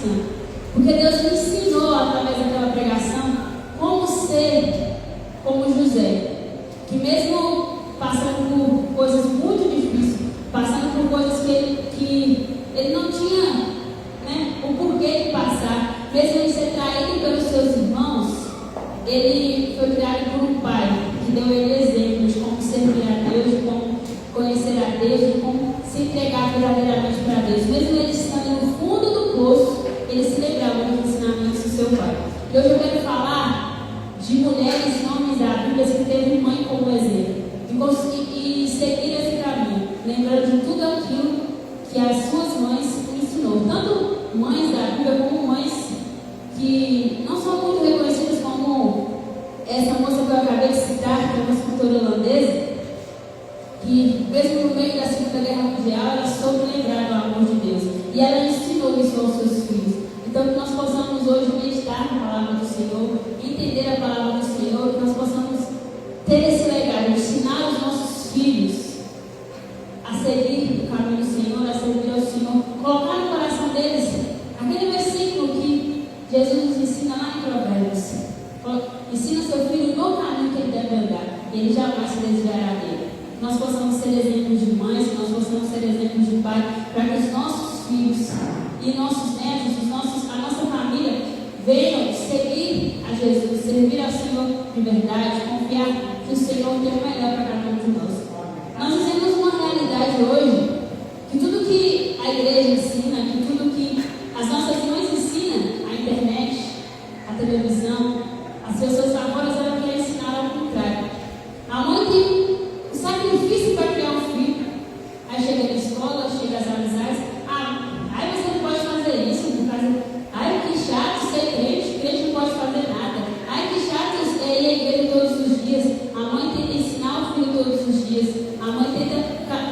cristã. Porque Deus me ensinou, através daquela pregação, como ser como José, que mesmo passando por coisas muito difíceis, passando por coisas que ele não tinha, né, o porquê de passar, mesmo ele ser traído pelos seus irmãos, ele foi criado por um pai que deu ele exemplos de como servir a Deus, de como conhecer a Deus, de como se entregar verdadeiramente para Deus. Mesmo ele estando no fundo do poço, ele se lembrava dos ensinamentos do seu pai. E hoje eu quero falar de mulheres e homens da Bíblia que teve mãe como exemplo e seguir esse caminho, lembrando de tudo aquilo que as suas mães ensinou. Tanto mães da Bíblia como mães que não são muito reconhecidas, como essa moça que eu acabei de citar, que é uma escritora holandesa, que mesmo no meio da Segunda Guerra Mundial, ela soube lembrar do amor de Deus. E ela ensinou isso aos seus filhos. Então, que nós possamos hoje meditar na palavra do Senhor, entender a palavra do Senhor, que nós possamos ter esse legado, ensinar os nossos filhos a seguir o caminho do Senhor, a servir ao Senhor, colocar no coração deles aquele versículo que Jesus nos ensina lá em Provérbios. Ensina seu filho no caminho que ele deve andar, e ele jamais se desviará dele. Nós possamos ser exemplos de mães, que nós possamos ser exemplos de pai, para que os nossos filhos e nossos netos, a nossa família, venham seguir a Jesus, servir ao Senhor de verdade, confiar que o Senhor tem o melhor para cada um de nós. Nós vivemos uma realidade hoje que tudo que a igreja ensina, que tudo que as nossas mães ensinam, a internet, a televisão, as pessoas lá fora, ela quer ensinar ao contrário. A mãe tem o sacrifício para criar um filho. Aí chega na escola, chega às amizades. Aí você não pode fazer isso. Ai, que chato ser crente. Crente não pode fazer nada. Ai, que chato ir à igreja todos os dias. A mãe tenta ensinar o filho todos os dias. A mãe tenta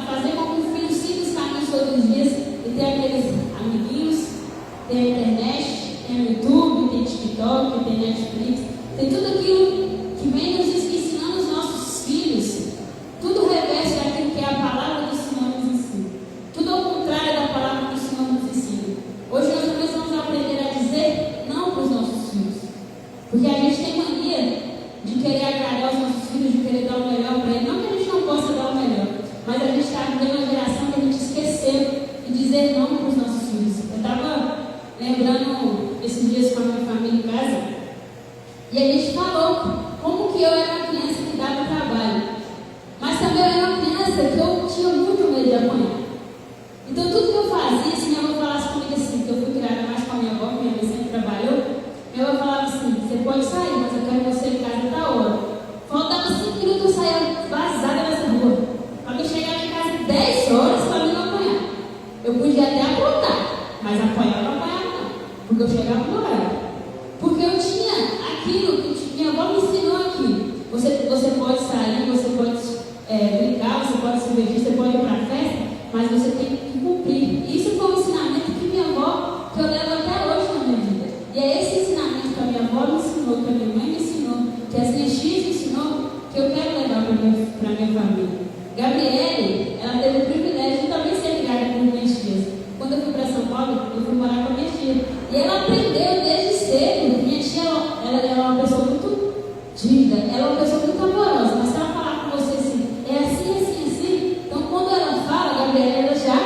fazer com que o filho siga os caminhos todos os dias. E tem aqueles amiguinhos, tem a internet, tem o YouTube, tem TikTok, tem Netflix. Tem tudo aquilo que vem nos ensinando os nossos filhos. Tudo reverso daquilo que é a palavra do Senhor nos ensina. Tudo ao contrário da palavra que o Senhor nos ensina. Hoje nós também vamos aprender a dizer não para os nossos filhos. Porque a gente tem mania de querer agradar os nossos filhos, de querer dar o melhor para eles. Não que a gente não possa dar o melhor, mas a gente está vivendo uma geração que a gente esqueceu de dizer não para os nossos filhos. Eu estava lembrando esses dias com a minha família em casa, e a gente falou como que eu era uma criança que dava trabalho. Mas também eu era uma criança que eu tinha muito medo de apanhar. Então tudo que eu fazia, se minha avó falasse comigo assim, que eu fui criada mais com a minha avó, que minha mãe sempre trabalhou, minha avó falava assim, você pode sair, mas eu quero você em casa da hora. Faltava 5 minutos, eu saía vazada nessa rua. Para mim chegar em casa 10 horas para mim não apanhar. Eu podia até aprontar, mas apanhar não apanhava não, porque eu chegava no horário. Porque eu tinha aquilo que minha avó me ensinou aqui. Você pode sair, você pode brincar, você pode se divertir, você pode ir para a festa, mas você tem que cumprir. Isso foi um ensinamento que minha avó, que eu levo até hoje na minha vida. E é esse ensinamento que a minha avó me ensinou, que a minha mãe me ensinou, que as minhas tias me ensinou, que eu quero levar para a minha família. Gabriele, ela teve o privilégio de também ser criada por minhas tias. Quando eu fui para São Paulo, eu fui morar com a minha tia. E ela aprendeu desde cedo. Minha tia, ela é uma pessoa muito dívida, ela é uma pessoa muito amorosa, mas se ela falar com você assim, é assim, assim, assim, então quando ela fala, a Gabriela, ela já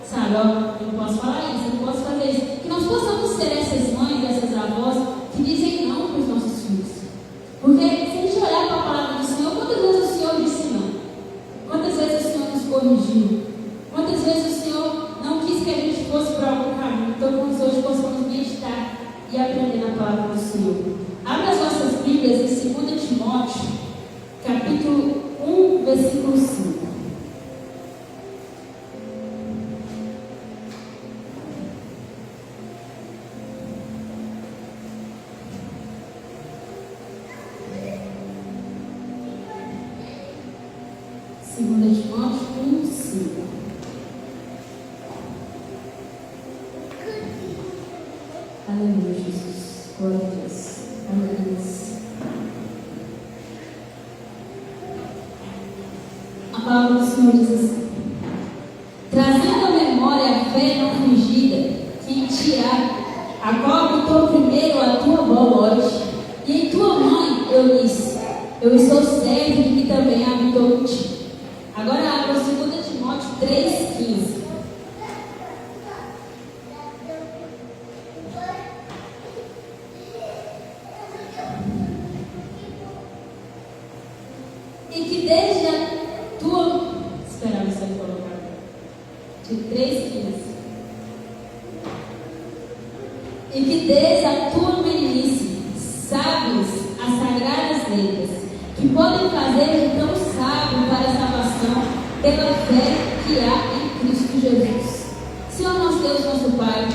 sabe, ó, eu não posso falar isso, eu não posso fazer isso. Que nós possamos ser essas mães, essas avós, que dizem não para os nossos filhos. Porque se a gente olhar para a palavra do Senhor, quantas vezes o Senhor disse não? Quantas vezes o Senhor nos corrigiu? Quantas vezes o Senhor não quis que a gente fosse para algum caminho? Então, que nós hoje possamos meditar e aprender na palavra do Senhor. Abra as nossas Bíblias em 2 Timóteo, capítulo 1, versículo 5. Timóteo 1, 5. Aleluia, Jesus. Glória a Deus. Aleluia. A palavra do Senhor diz assim: trazendo à memória a fé não fingida que em Tiago Eu sou servo de que também habitou contigo. Agora abra 2 Timóteo 3,15. E que desde a tua... Esperava você colocar. De 3,15. E que desde a tua meninice sabes as sagradas letras, que podem fazer de tão sábio para a salvação pela fé que há em Cristo Jesus. Senhor nosso Deus, nosso Pai,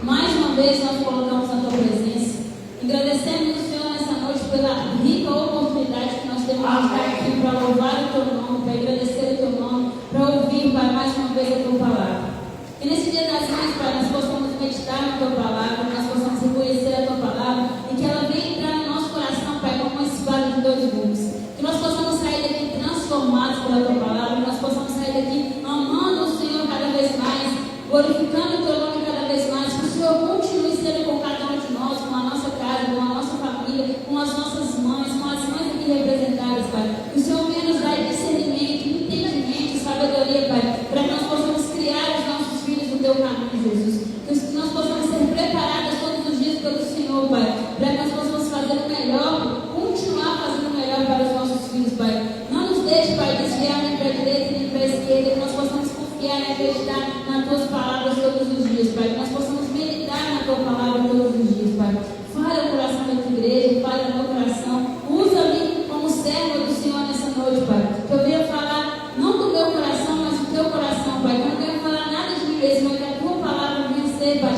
mais uma vez nós colocamos na tua presença, agradecemos o Senhor nessa noite pela rica oportunidade que nós temos de estar aqui para louvar o teu nome, para agradecer o teu nome, para ouvir, Pai, mais uma vez a tua palavra. Que nesse dia das mães, Pai, nós possamos meditar na tua palavra, nós possamos reconhecer a tua palavra e que ela venha entrar no nosso coração, Pai, como uma espada de 2 gumes. Que nós possamos sair daqui transformados pela tua palavra, que nós possamos sair daqui amando o Senhor cada vez mais, glorificando o teu nome cada vez mais, que o Senhor continue sendo com cada um de nós, com a nossa casa, com a nossa família, com as nossas mães, com as mães aqui representadas, Pai. Que o Senhor venha nos dar discernimento, entendimento, sabedoria, Pai, para que nós possamos criar os nossos filhos no teu caminho, Jesus. Que nós possamos ser preparados todos os dias pelo Senhor, Pai, para que nós possamos fazer o melhor, continuar fazendo o melhor para os nossos filhos, Pai. Não nos deixe, Pai, desviar nem para a direita nem para a esquerda, que nós possamos confiar e acreditar nas tuas palavras todos os dias, Pai. Que nós possamos meditar na tua palavra todos os dias, Pai. Fale o coração da tua igreja, fale o meu coração. Usa-me como serva do Senhor nessa noite, Pai. Que eu venha falar não do meu coração, mas do teu coração, Pai. Que eu não venha falar nada de mim mesmo, mas que a tua palavra venha ser, Pai,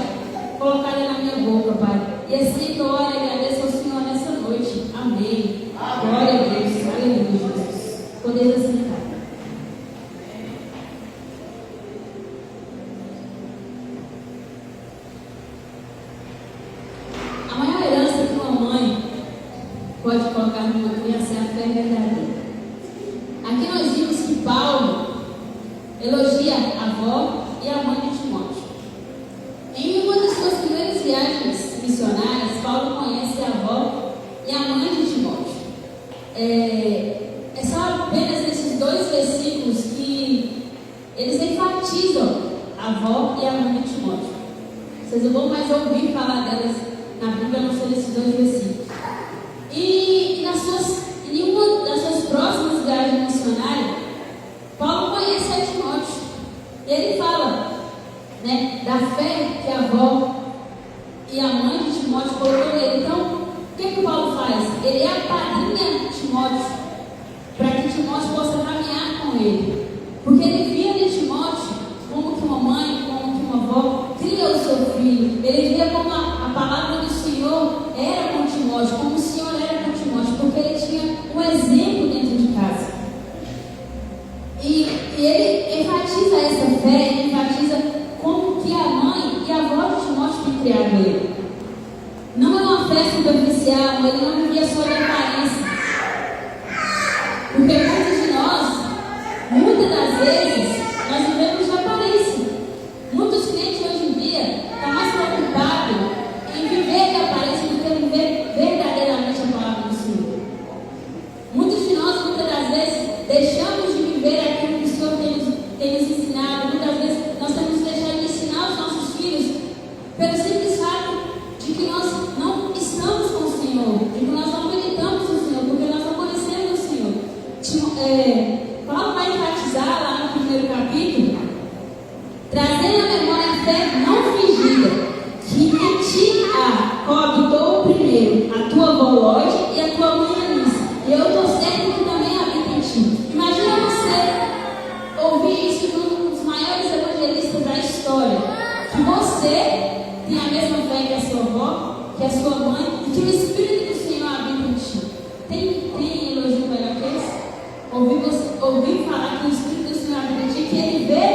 colocada na minha boca, Pai. E assim que eu oro e agradeço ao Senhor nessa noite. Amém. Glória a Deus. Aleluia, Jesus. Poder assentar. A maior herança que uma mãe pode colocar numa criança é a fé verdadeira. Aqui nós vimos que Paulo elogia a avó e a mãe de Timóteo. Em uma das suas primeiras viagens missionárias, Paulo conhece a avó e a mãe de Timóteo. É só apenas nesses 2 versículos que eles enfatizam a avó e a mãe de Timóteo. Vocês não vão mais ouvir falar delas na Bíblia, não são nesses 2 versículos. E em uma das suas próximas viagens missionárias, Paulo conhece a Timóteo. E ele fala, né, da fé que a avó e a mãe de Timóteo colocou nele. Então, o que Paulo faz? Ele apadrinha Timóteo para que Timóteo possa caminhar com ele. Porque ele via em Timóteo como que uma mãe, como que uma avó cria o seu filho. Ele via como a palavra do Senhor era com Timóteo, como o Senhor era com Timóteo, porque ele tinha um exemplo dentro de casa. E ele enfatiza essa fé, ele enfatiza como que a mãe e a avó de Timóteo têm criado ele. Não é uma fé superficial, ele não vivia só de aparência. Porque muitos de nós, muitas das vezes, nós vivemos de aparência. Muitos crentes hoje em dia estão mais preocupados em viver de aparência do que viver verdadeiramente a palavra do Senhor. Muitos de nós, muitas das vezes, deixamos de viver aquilo que o Senhor tem nos ensinado. Muitas vezes nós temos deixado de ensinar os nossos filhos pelo simples fato de que nós não estamos com o Senhor, de que nós não meditamos no Senhor, porque nós não conhecemos o Senhor. Paulo vai enfatizar lá no primeiro capítulo, trazendo à memória a fé não fingida, que em ti há, coabitou o primeiro, a tua avó Lóide e a tua mãe Eunice. E eu estou certo que também habita em ti. Imagina você ouvir isso de um dos maiores evangelistas da história, que você tem a mesma fé que a sua avó, que a sua mãe, e que o Espírito do Senhor habita em ti. Tem elogio melhor que esse? Ouvir falar que o Espírito do Senhor habita em ti, que ele vê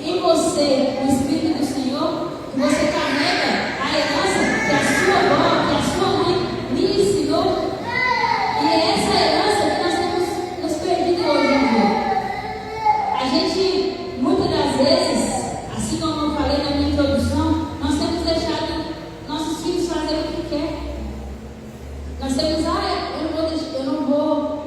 em você o Espírito do Senhor, que você carrega a herança que a sua avó, que a sua mãe lhe ensinou. E é essa herança que nós temos nos perdido hoje em dia. A gente, muitas das vezes, assim como eu falei na minha introdução, nós temos deixado nossos filhos fazer o que quer. Nós temos, eu não vou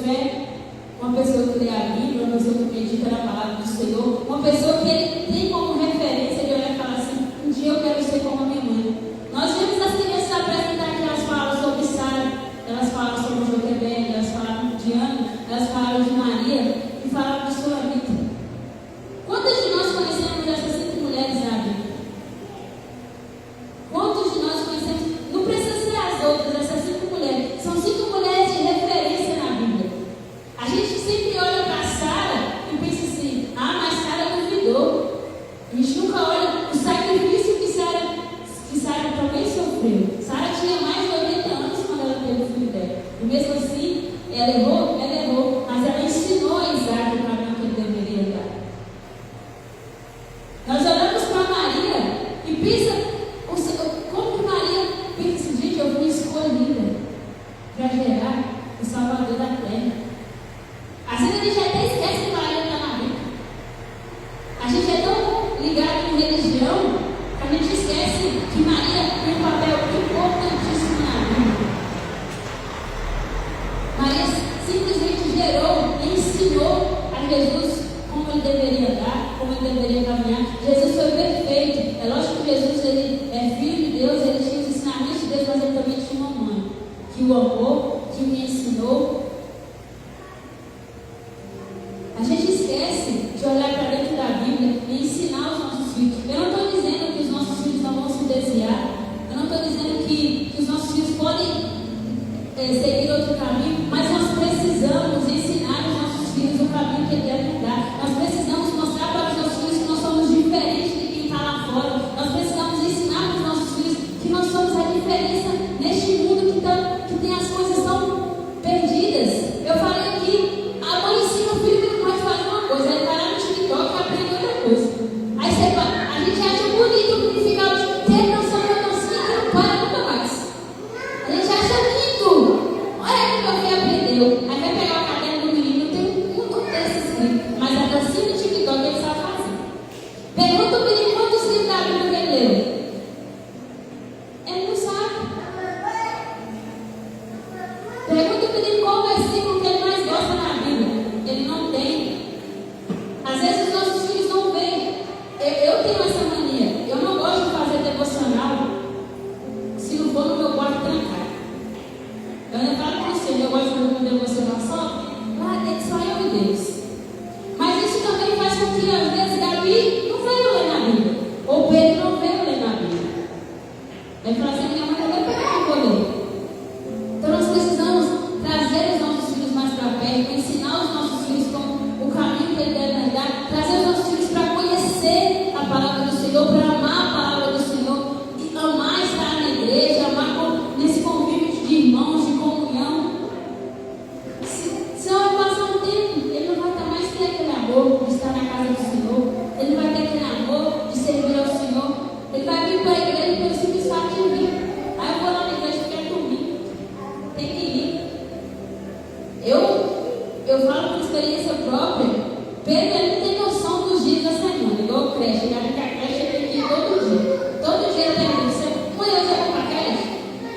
fé, uma pessoa que lê a Bíblia, uma pessoa que medita na palavra do Senhor, uma pessoa que ele tem como referência de olhar e falar assim: um dia eu quero ser como a minha mãe. Nós vemos as crianças apresentar que elas falam sobre Sara, elas falam sobre Joquebede, elas falam de Ana, elas falam de Maria e falam de sua vida. Quantas de nós conhecemos essas 5 mulheres na Bíblia? Quantos de nós conhecemos? Não precisa ser as outras, essas 5 mulheres. São 5 mulheres de referência na Bíblia. A gente sempre olha para Sara e pensa assim: ah, mas Sara duvidou. A gente nunca olha o sacrifício que Sara também sofreu. Sara tinha mais de 80 anos quando ela teve o filho dela. E mesmo assim, ela errou, mas ela ensinou a Isaac o caminho que ele deveria andar. Nós olhamos para Maria e pensa, como que Maria pensa assim: gente, eu fui escolhida para gerar o Salvador da terra. Às vezes a gente até esquece que Maria está na Bíblia. A gente é tão ligado com religião que a gente esquece que Maria tem um papel importantíssimo na Bíblia. Maria simplesmente gerou e ensinou a Jesus como ele deveria andar, como ele deveria caminhar. Jesus foi perfeito. É lógico que Jesus ele é filho de Deus, ele tinha os ensinamentos de Deus, mas ele também tinha uma mãe que o amou, que o ensinou. A gente esquece de olhar para dentro da Bíblia e ensinar os nossos filhos. Eu não estou dizendo que os nossos filhos não vão se desviar. Eu não estou dizendo que os nossos filhos podem seguir outro caminho, mas nós precisamos ensinar os nossos filhos o caminho que devem andar. Nós precisamos mostrar para os nossos filhos que nós somos diferentes de quem está lá fora. Nós precisamos ensinar para os nossos filhos que nós somos a diferença neste mundo que tem as coisas tão perdidas. Eu falei aqui, a mãe ensina o filho que não pode fazer uma coisa, aí vai lá no TikTok e aprende outra coisa. Aí a gente acha bonito o ficar ter noção da dancinha que não para nunca mais. A gente acha lindo. Olha que meu filho aprendeu. Aí vai pegar o caderno do menino, tem um texto escrito, mas a dancinha do TikTok ele sabe fazer. Pergunta o menino quantos livros da Bíblia ele leu. Ele não sabe. Pergunta o menino qual o versículo que ele mais gosta na Bíblia. Ele não tem. Às vezes os nossos filhos não veem. Eu tenho essa mania. Eu não gosto de fazer devocional se não for no meu quarto trancado. Eu ainda falo para você, eu gosto de fazer uma devocional só. Lá dentro só eu e Deus. Mas isso também faz com que às vezes Davi não veio ler na Bíblia. Ou Pedro não veio ler na Bíblia. Aí fala assim: minha mãe também pegou ler. Então nós precisamos trazer os nossos filhos mais para perto, ensinar os nossos filhos como o caminho que ele deve andar, trazer os nossos filhos para conhecer a palavra do Senhor, para amar a palavra do Senhor, e amar estar na igreja, amar nesse convívio de irmãos, de comunhão. Senão vai passar um tempo, ele não vai estar mais ter aquele amor de estar na casa do Senhor, ele vai ter aquele amor de servir ao Senhor, ele vai vir para a igreja pelo simples fato de vir. Aí eu vou lá na igreja e quero dormir. Tem que ir. Eu falo por experiência própria. Pedro ele não tem noção dos dias da semana, igual o creche. Ele acha que a creche tem que ir todo dia. Todo dia tem que ir. Amanhã eu vou para a creche.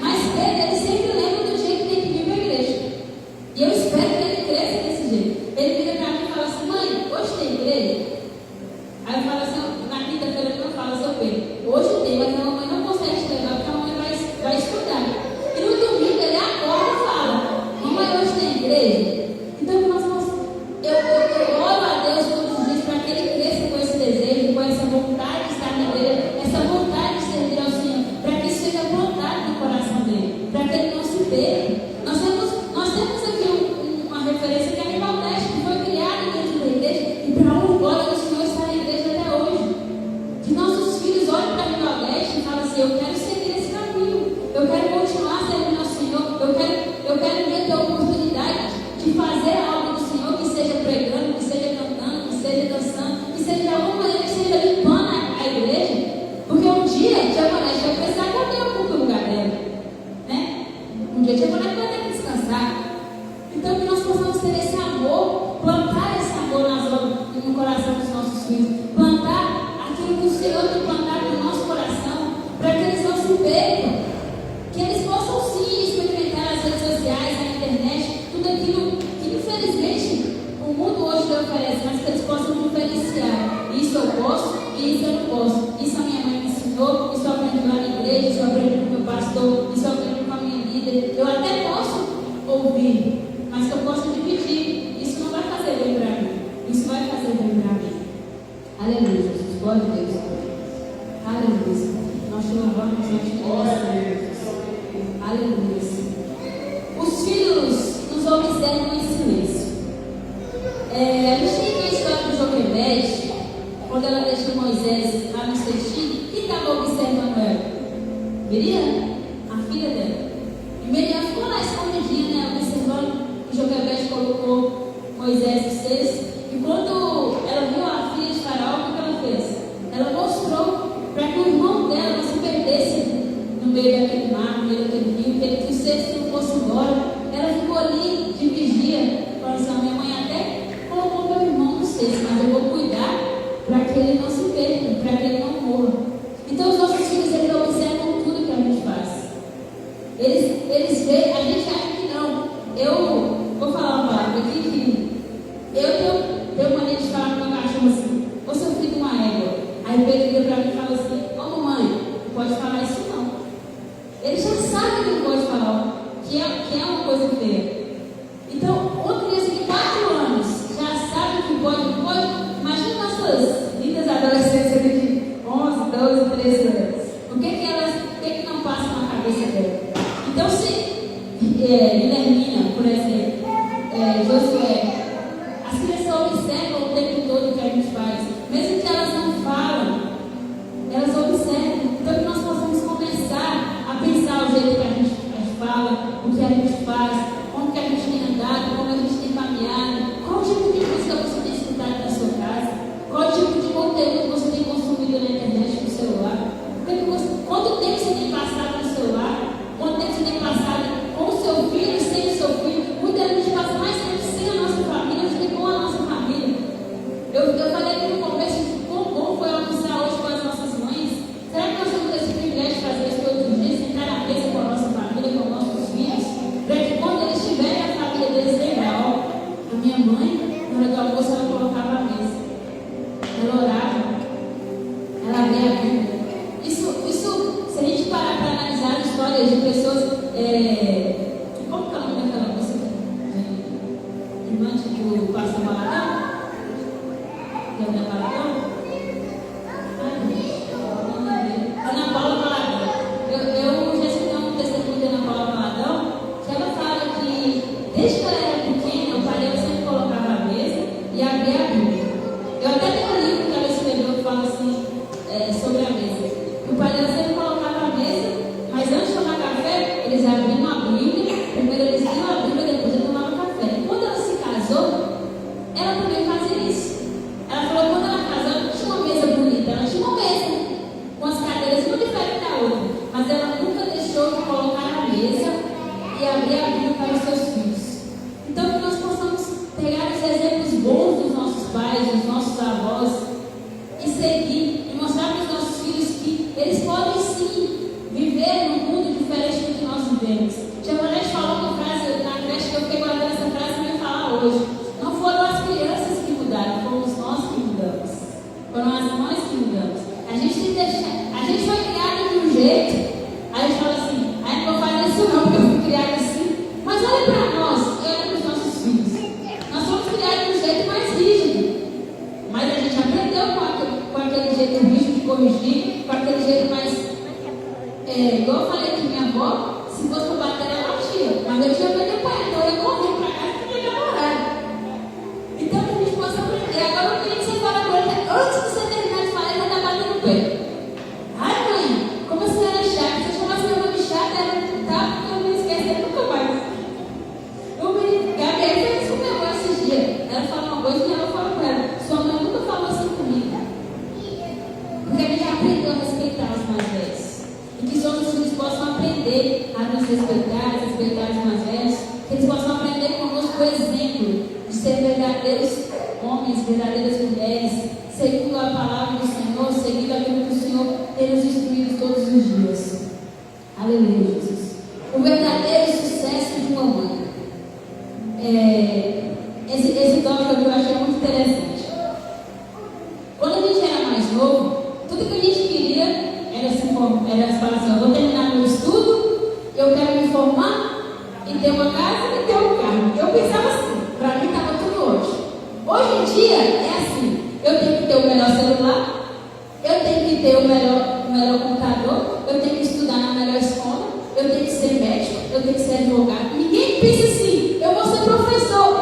Mas Pedro ele sempre lembra do dia que tem que vir para a igreja. E eu espero que ele cresça desse jeito. Ele vira para mim e fala assim: mãe, hoje tem igreja? Aí eu falo assim, na quinta-feira eu falo assim: Pedro, hoje tem, mas a mamãe não consegue te levar porque a mamãe vai estudar. E no domingo ele acorda e fala: mamãe, hoje tem igreja? Então eu oro a Deus todos os dias para que ele cresça com esse desejo, com essa vontade de estar na igreja, essa vontade de servir ao Senhor, para que isso seja plantado no coração dele, para que ele não se perca. Nós temos aqui uma referência que é Animal Neste, que foi criado dentro da igreja, e para a glória do Senhor está na igreja até hoje. Que nossos filhos olhem para Animal Neste e falem assim: eu quero seguir esse caminho, eu quero continuar servindo ao Senhor, eu quero ver a oportunidade de fazer algo do Senhor, que seja pregando, que seja cantando, que seja dançando, que seja de alguma maneira que seja limpando a igreja, porque um dia Diagonete vai precisar comer algum lugar dela, né? Um dia Diagonete vai ter que descansar. Então que nós possamos ter esse amor, plantar esse amor no coração dos nossos filhos, plantar aquilo que o Senhor tem plantado no nosso coração, para que eles não se percam, que eles possam sim experimentar as redes sociais, a internet, tudo aquilo que em silêncio. A gente tem a história do Joquebede, quando ela deixa Moisés lá no cestinho, quem estava observando ela? Miriam, a filha dela. E Miriam ficou lá escondidinha, né, observando que Joquebede colocou Moisés no cesto. E quando ela viu a filha de Faraó, o que ela fez? Ela mostrou para que o irmão dela não se perdesse no meio daquele mar, no meio daquele rio, que o cesto não fosse embora. Ela ficou ali de vigia, falando assim: a minha mãe até colocou meu irmão no cesto, mas eu vou cuidar para que ele não se perca, para que ele não morra. Então os nossos filhos, eles observam tudo que a gente faz. Eles veem, a gente acha que não. Eu vou falar uma palavra aqui que eu tenho mania de falar com meu cachorro assim: ô seu filho, uma égua. Aí o Pedro vira para mim e fala assim: ô mamãe, não pode falar isso não. Ele já sabe que não pode falar, que é uma coisa feia. Então, uma criança de 4 anos já sabe que pode, não pode. Imagina nossas lindas adolescentes de 11, 12, 13 anos. O que não passa na cabeça dela? Então, se Guilhermina, por exemplo, Josué, as crianças observam o tempo todo o que a gente faz. Mesmo que elas não falam, elas observam. Então, que nós possamos começar a pensar o jeito que a gente fala, o que a gente faz, como que a gente tem andado, como a gente tem caminhado, qual tipo de música você tem escutado na sua casa, qual tipo de conteúdo você tem consumido na internet, no celular, quanto tempo você tem passado no celular, quanto tempo você tem passado com o seu filho, sem o seu filho. Muita gente passa mais tempo sem a nossa família do que com a nossa família. Eu falei aqui no começo de como foi almoçar hoje com as nossas mães. Será que nós temos esse privilégio de fazer isso todos os dias, sentar à mesa com a nossa família, com os nossos filhos, para que quando eles tiverem a família deles legal, a minha mãe, na hora do almoço, ela colocava a mesa, ela orava, ela lia a Bíblia. Isso, se a gente parar para analisar histórias de pessoas, como que é o nome daquela música? Irmã do Pastor Baladão? Ana Paula Valadão. Eu já escutei um testemunho de Ana Paula Valadão, que ela fala que desde que ela era pequena, o pai dela sempre colocava a mesa e abria a Bíblia. Eu até tenho um livro que ela escreveu que fala assim, sobre a mesa. O pai dela sempre colocava a mesa, mas antes de tomar café, eles abriam a Bíblia. Primeiro eles liam a Bíblia, depois eles tomavam café. E quando ela se casou, ela também fazia isso. Ela falou que quando ela casou, ela tinha uma mesa bonita. Ela tinha uma mesa com as cadeiras uma diferente da outra. Mas ela nunca deixou de colocar na mesa e abrir a Bíblia para os seus filhos. Então, que nós possamos pegar os exemplos bons dos nossos pais, dos nossos avós, e seguir, e mostrar para os nossos filhos que eles podem sim viver num mundo diferente do que nós vivemos. Tia Vanessa falou uma frase na creche que eu fiquei guardando essa frase para eu falar hoje. Não foram as crianças que mudaram, fomos nós que mudamos. Foram as mães que mudamos. A gente foi criado de um jeito, aí a gente fala assim: não vou fazer isso não, porque eu fui criado assim. Mas olha para nós e olha para os nossos filhos. Nós fomos criados de um jeito mais rígido, mas a gente aprendeu com aquele jeito rígido de corrigir, com aquele jeito mais. Igual eu falei que minha avó, se fosse para bater, ela batia. Mas eu tinha medo para ela, então eu ia correr para casa e fiquei namorada. Então que a gente possa aprender. Agora eu queria que você fale agora, antes de você terminar de falar, ela está batendo o pé. Ai mãe, como a senhora é chata. Se eu chamasse minha mãe de chata, ela tá, porque eu não me esquecer nunca mais. Gabriel fez isso com minha avó esses dias. Ela fala uma coisa e ela fala com ela: sua mãe nunca falou assim comigo. Porque a gente aprendeu a respeitar os mais velhos. E que os nossos filhos possam aprender a nos respeitar os mais velhos. Que eles possam aprender conosco o exemplo de ser verdadeiros homens, verdadeiras mulheres, segundo a palavra do Senhor, seguindo aquilo que o Senhor tem nos instruído todos os dias. Aleluia, Jesus. O verdadeiro sucesso de uma mãe. Esse tópico eu achei muito interessante. Quando a gente era mais novo, tudo que a gente queria era falar assim: eu vou terminar meu estudo, eu quero me formar e ter uma casa e ter um carro. Eu pensava assim, para mim estava tudo ótimo. Hoje em dia é assim: eu tenho que ter o melhor celular, eu tenho que ter o melhor computador, eu tenho que estudar na melhor escola, eu tenho que ser médico, eu tenho que ser advogado. Ninguém pensa assim: eu vou ser professor.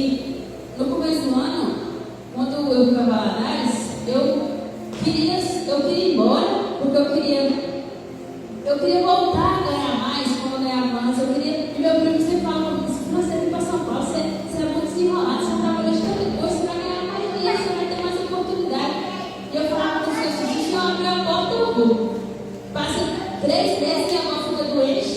que no começo do ano, quando eu fui para Valadares, eu queria ir embora, porque eu queria voltar a ganhar mais, como eu ganhava antes. E meu primo sempre falava: se você vir para São Paulo, você é muito desenrolado, você trabalha de tanta coisa, você vai ganhar mais dinheiro, você vai ter mais oportunidade. E eu falava para os meus filhos: se eu abrir a porta, eu vou. Passa 3 meses que a avó fica doente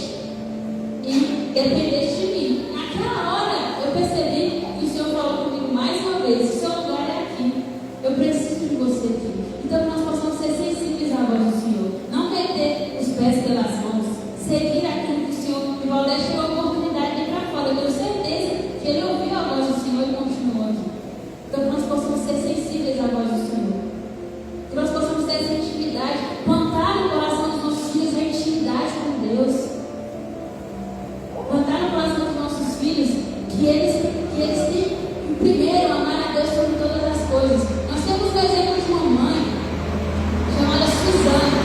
e dependente de mim. Naquela hora, eu percebi que o Senhor falou comigo mais uma vez: o seu lugar é aqui, eu preciso de você aqui. Então, nós possamos ser sensíveis à voz do Senhor, não meter os pés pelas mãos, seguir aquilo que o Senhor me Valdez tirou a oportunidade de ir para fora. Eu tenho certeza que ele ouviu a voz do Senhor e continuou aqui. Então, que nós possamos ser sensíveis à voz do Senhor, que nós possamos ter essa intimidade, plantar no coração dos nossos filhos a intimidade com Deus, plantar no coração dos nossos filhos que eles têm primeiro amar a Deus sobre todas as coisas. Nós temos o exemplo de uma mãe chamada Suzana,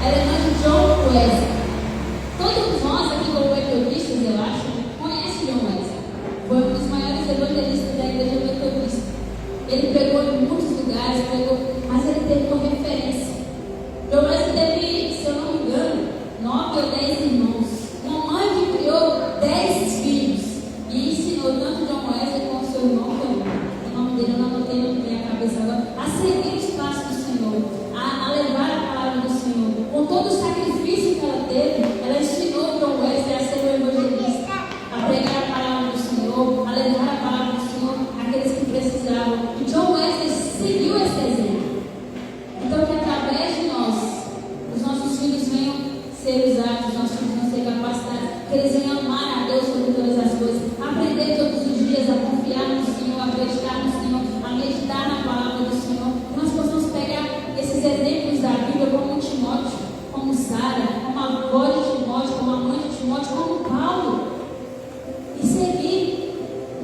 ela é irmã de John Wesley. Todos nós aqui como metodistas, eu acho, conhecem John Wesley. Foi um dos maiores evangelistas da igreja metodista. Ele pregou em muitos lugares, mas ele teve uma referência. John Wesley teve, se eu não me engano, 9 ou 10 irmãos. Uma mãe que criou 10 filhos e ensinou tanto John Wesley como seu irmão também. O nome dele eu não anotei na minha cabeça agora. A seguir os passos do Senhor, a levar a palavra do Senhor. Com todo o sacrifício que ela teve, ela ensinou John Wesley a ser um evangelista, a pregar a palavra do Senhor, a levar a palavra do Senhor àqueles que precisavam. E John Wesley seguiu esse exemplo. Então, que através de nós, os nossos filhos venham ser usados, os nossos filhos venham ser capacitados, que eles venham amar a Deus sobre todas as coisas, aprender todos os dias a confiar no Senhor, a acreditar no Senhor, a meditar na palavra do Senhor. Que nós possamos pegar esses exemplos da Bíblia como Timóteo, como Sara, como a avó de Timóteo, como a mãe de Timóteo, como Paulo, e seguir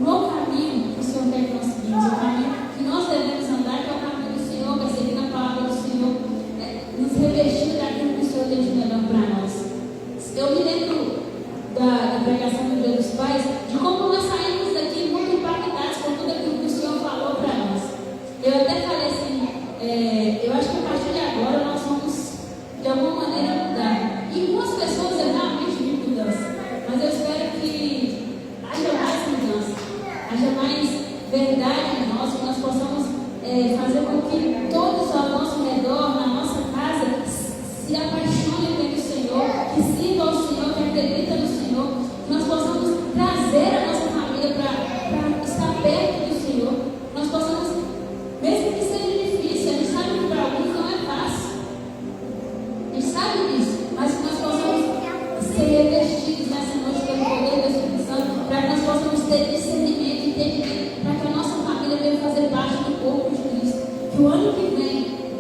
no caminho que o Senhor quer que nós seguimos, o caminho que nós devemos andar, que é o caminho do Senhor, vai seguir na palavra do Senhor, nos revestindo daquilo que o Senhor tem de melhor para nós. Eu me lembro da pregação do Dia dos Pais, de como nós saímos daqui muito impactados com tudo aquilo que o Senhor falou para nós. Eu até falei assim, eu acho que a partir de agora nós vamos de alguma maneira mudar. E com as pessoas eu realmente vi mudança, mas eu espero que haja mais mudança, haja mais verdade em nós, que nós possamos fazer com que todos ao nosso redor, na nossa casa, se apaixonem pelo Senhor, que sirvam ao Senhor, que acreditem no Senhor, que nós possamos trazer a nossa família para estar perto do Senhor, que nós possamos, mesmo que seja difícil, a gente sabe que para alguns não é fácil, a gente sabe disso, mas que nós possamos ser revestidos nessa noite pelo poder do Espírito Santo, para que nós possamos ter discernimento e entendimento, para que a nossa família venha fazer parte do corpo de Cristo. Que o ano que vem,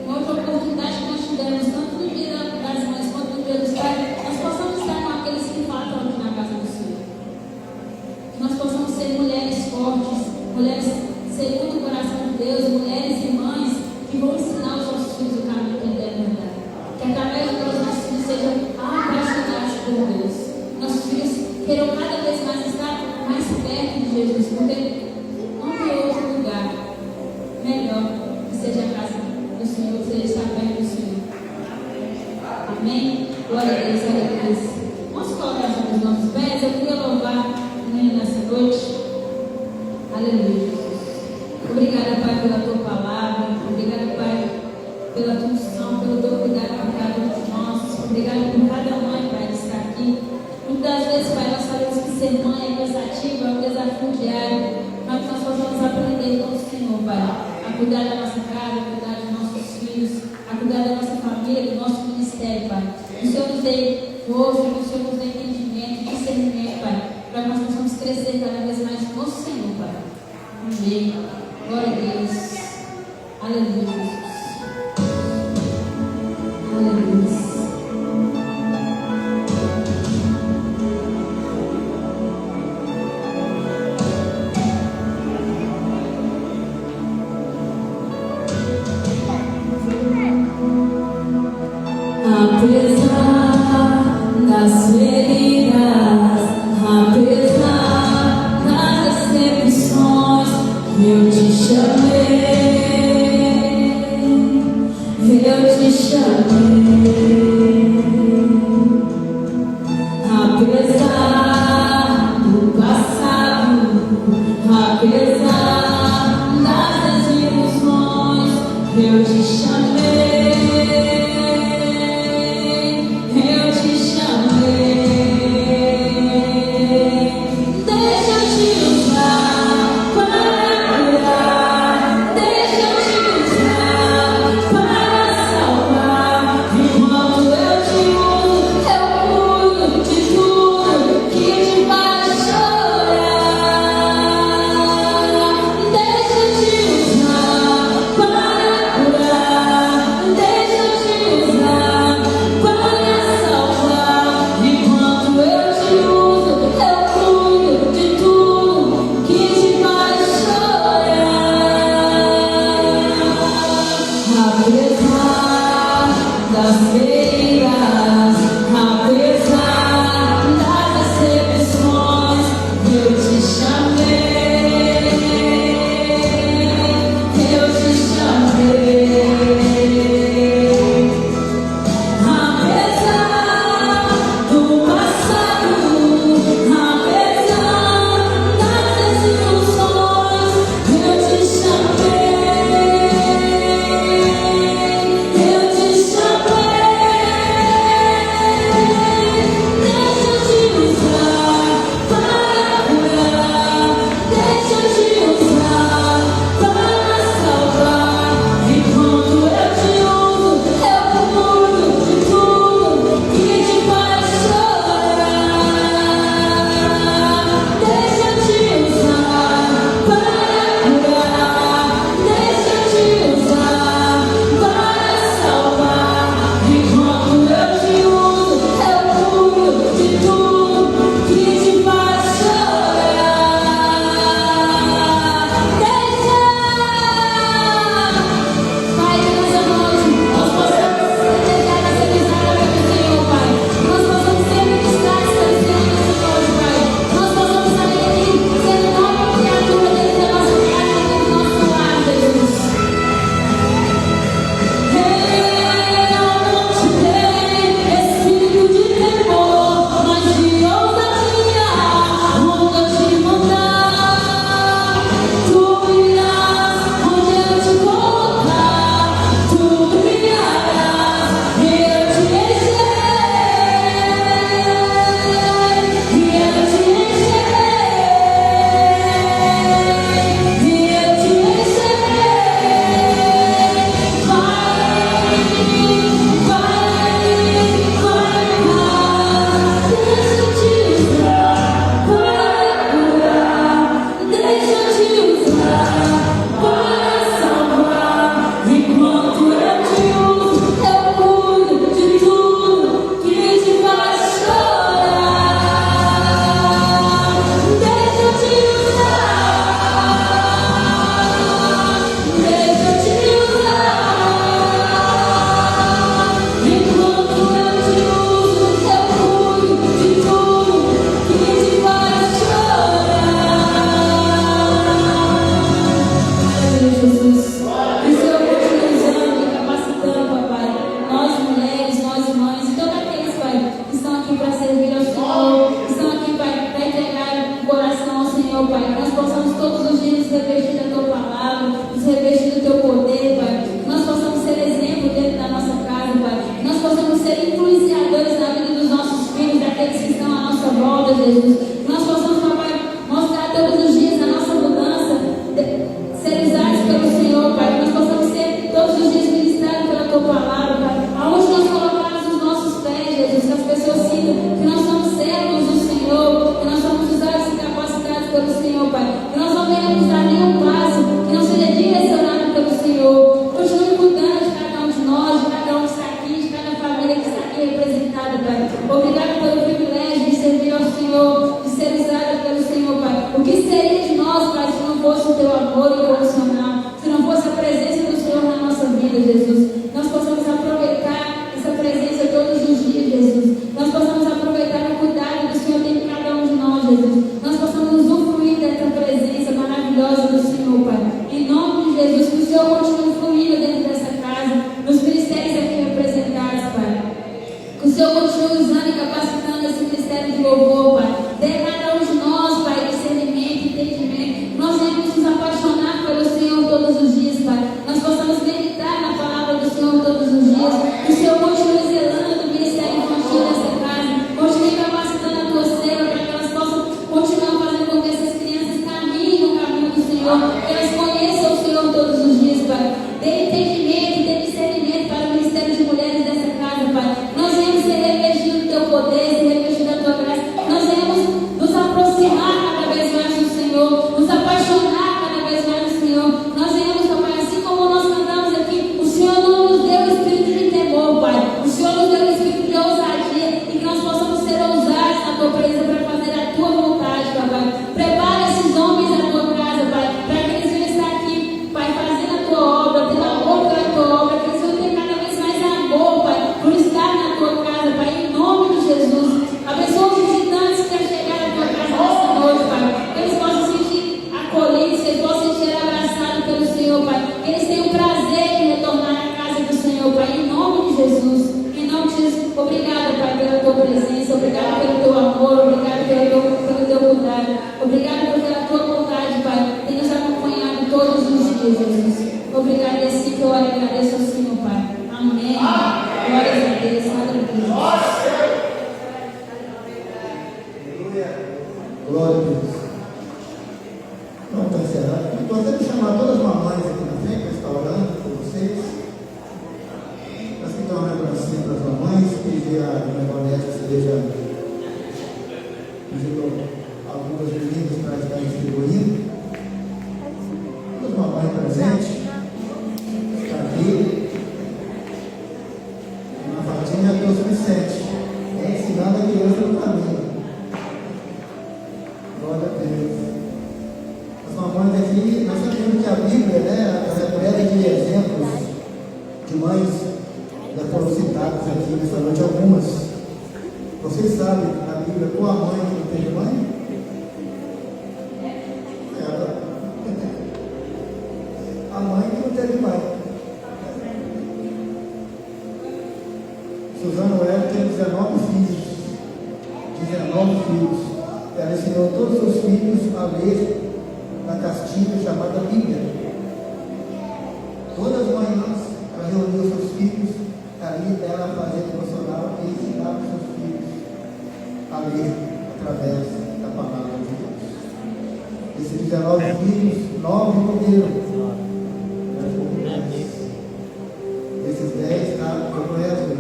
com outra oportunidade que nós tivermos, tanto no dia das mães quanto no dia dos pais, nós possamos estar com aqueles que faltam aqui na casa do Senhor. Que nós possamos ser mulheres fortes, mulheres segundo o coração de Deus, mulheres e mães que vão ensinar os nossos filhos o caminho que devem andar. Que através de nós, nossos filhos sejam apaixonados por Deus. Nossos filhos queiram cada vez mais estar mais perto de Jesus, porque não tem outro lugar melhor que seja a casa do Senhor, que seja estar perto do Senhor. Amém? Glória a Deus, glória a Deus. Vamos colocar sobre os nossos pés. Eu queria louvar nessa noite. Aleluia, Jesus. Obrigada, Pai, pela tua palavra. Obrigada, Pai, pela tua unção, pelo teu cuidado com cada um de nós. Obrigada por cada mãe, Pai, que está aqui. Muitas vezes, Pai, nós sabemos que ser mãe é cansativo, é um desafio diário, mas nós possamos aprender com o Senhor, Pai, a cuidar da nossa casa, a cuidar dos nossos filhos, a cuidar da nossa família, do nosso ministério, Pai. Que o Senhor nos dê força, que o Senhor nos dê entendimento, discernimento, Pai, para que nós possamos crescer cada vez mais no Senhor, Pai. Amém. Glória a Deus. Aleluia, Jesus. Aleluia. Apesar das feridas, apesar das decepções, Jesus. Nós possamos usufruir dessa presença maravilhosa do Senhor, Pai. Em nome de Jesus, que o Senhor continue fluindo dentro dessa casa, nos ministérios aqui representados, Pai. Que o Senhor continue usando e capacitando esse ministério de louvor, Pai. Dê a cada um de nós, Pai, discernimento, entendimento. Nós devemos nos apaixonar pelo Senhor todos os dias, Pai. Nós possamos meditar na palavra do Senhor todos os dias. Que o Senhor continue zelando o ministério infantil dessa casa. Continue capacitando a tua serva para que elas possam continuar fazendo com que essas crianças caminhem no caminho do Senhor. Que elas conheçam o Senhor todos os dias, Pai. Dê entendimento, dê discernimento para o ministério de mulheres dessa casa, Pai. Nós viemos ser revestidos do teu poder, ser revestidos da tua graça. Nós viemos nos aproximar cada vez mais do Senhor, nos apaixonar cada vez mais do Senhor. Nós viemos, Pai, assim como nós cantamos aqui, o Senhor não nos deu o espírito de temor, Pai. O Senhor nos deu o espírito de ousadia e que nós possamos ser ousados na tua presença para fazer a tua vontade, Pai. Prepara esses homens na tua casa, Pai, para que eles venham estar aqui, Pai, fazendo a tua obra, tendo amor pela tua obra, que eles venham ter cada vez mais amor, Pai, por estar na tua casa, Pai, em nome de Jesus. Abençoa os visitantes que querem chegar na tua casa nessa noite, Pai, que eles possam sentir acolhidos, que eles possam ser abraçados pelo Senhor, Pai, que eles tenham prazer em retornar à casa do Senhor, Pai, em nome de Jesus. Em nome de Jesus, obrigado, Pai, pela tua presença, obrigado pelo teu amor, obrigado pelo teu cuidado, obrigado pela tua vontade, Pai, que nos acompanhado todos os dias, Jesus. Obrigado, e assim que eu agradeço ao Senhor, Pai. Amém. Glórias a Deus, aleluia. Glória a Deus. Vamos estar encerrando. Eu gostaria de chamar todas as mamães aqui na frente para estar orando por vocês. Nós temos uma lembrancinha para as mamães, pedir a Dona que esteja pedindo algumas meninas para estar distribuindo. Todas as mamães presentes. Está aqui. Uma fatinha é Deus Vicente. Ensinando a criança no caminho. Glória a Deus. As mamães aqui, nós sabemos que a Bíblia, né, ela é plena de exemplos de mães, já foram citadas aqui nessa noite algumas. Vocês sabem na Bíblia qual a mãe que não teve mãe? Ela. A mãe que não teve mãe. Suzana Webb tem 19 filhos. 19 filhos. Ela ensinou todos os seus filhos a ler na castilha chamada Bíblia. Todas as manhãs ela reunia os seus filhos, ali ela fazia devocional e ensinava os seus filhos a ler através da palavra de Deus. Esses 19 filhos, 9 morreram. Esses 10 estavam com Wesley.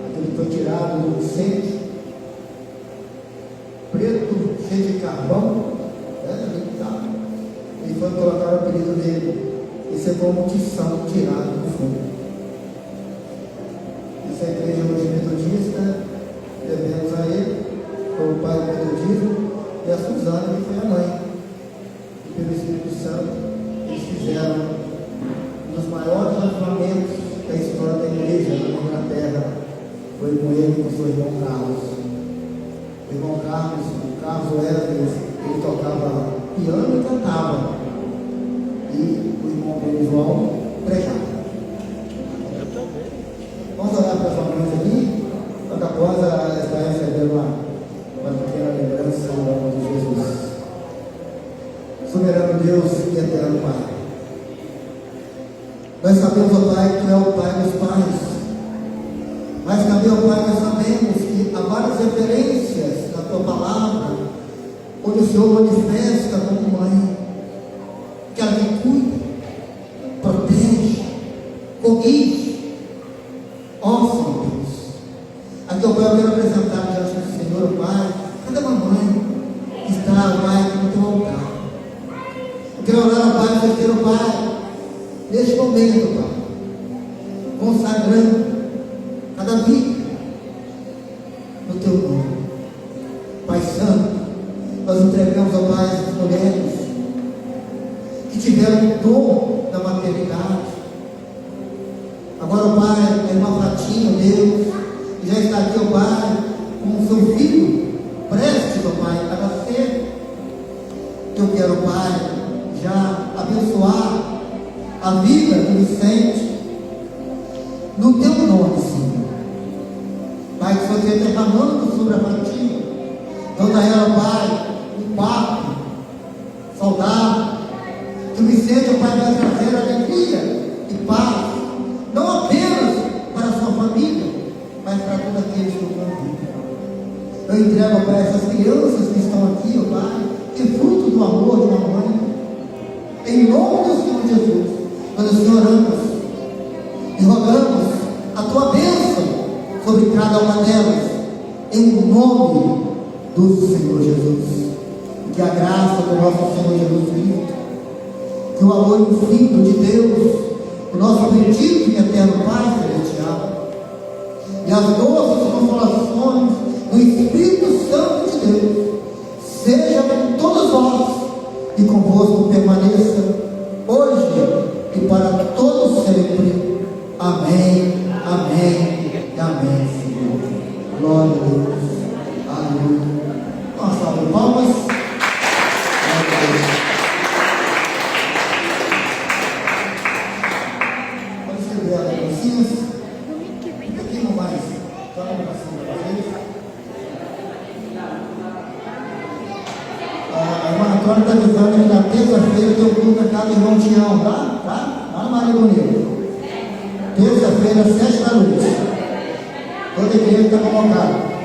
Aquele foi tirado do incêndio preto, cheio de carvão, e foi colocar o apelido dele. Isso é como tição tirado do fogo. Essa é a igreja hoje metodista, devemos a ele, foi o pai do metodismo, e a Suzana, que foi a mãe. E pelo Espírito Santo, eles fizeram um dos maiores avivamentos da história da igreja na Inglaterra. Foi com ele e com o seu irmão Carlos. O irmão Carlos Wesley, ele tocava piano e cantava. E o irmão João pregava. Vamos orar para as famílias aqui. Quando após ela está recebendo uma pequena lembrança em nome de Jesus. Soberano Deus e eterno Pai. Nós sabemos, ó Pai, que Tu é o Pai dos pais. Mas também, ó Pai, nós sabemos que há várias referências na Tua palavra, onde o Senhor manifesta como mãe, que ela te cuida, protege, corrige. Ó Senhor Deus, aqui, ó Pai, eu quero apresentar diante do Senhor, ó Pai, cada mamãe que está, ó Pai, aqui no Teu altar. Eu quero orar, ó Pai, porque, ó Pai, neste momento, ó Pai, consagrando cada vida no Teu nome. Pai Santo, nós entregamos, ó Pai, essas mulheres que tiveram o dom da maternidade. Agora, ó Pai, a irmã Fratinha, Deus, que já está aqui, ó Pai, com o seu filho, prestes, ó Pai, a nascer. Eu quero, Pai, já abençoar abençoar a vida do Vicente no teu nome, Senhor. Pai, que o Senhor esteja derramando sobre a família, dando a ela, Pai, um papo saudável, que o Vicente, Pai, vai trazer alegria e paz, não apenas para a sua família, mas para todos aqueles que o convivem. Eu entrego para essas crianças que estão aqui, ó Pai, que é fruto do amor de uma mãe, em nome do Senhor Jesus. Nós, Senhor, oramos e rogamos a tua bênção sobre cada uma delas, em nome do Senhor Jesus. Que a graça do nosso Senhor Jesus Cristo, que o amor infinito de Deus, o nosso bendito e eterno Pai Celestial, e as doces consolações do Espírito Santo de Deus, seja com todos nós e convosco permaneça hoje e para todos sempre. Amém, amém e amém, Senhor. Glória a Deus. Aleluia. Uma salva de palmas. Pode escrever a lembrancinhas. Um pouquinho mais. Só uma lembrancinha para vocês. A irmã Antônia está avisando que na terça-feira tem um culto na casa do irmão Tião, tá? Lá no Maria Bonita. Terça-feira, às 7 da noite. Toda a igreja está convocada.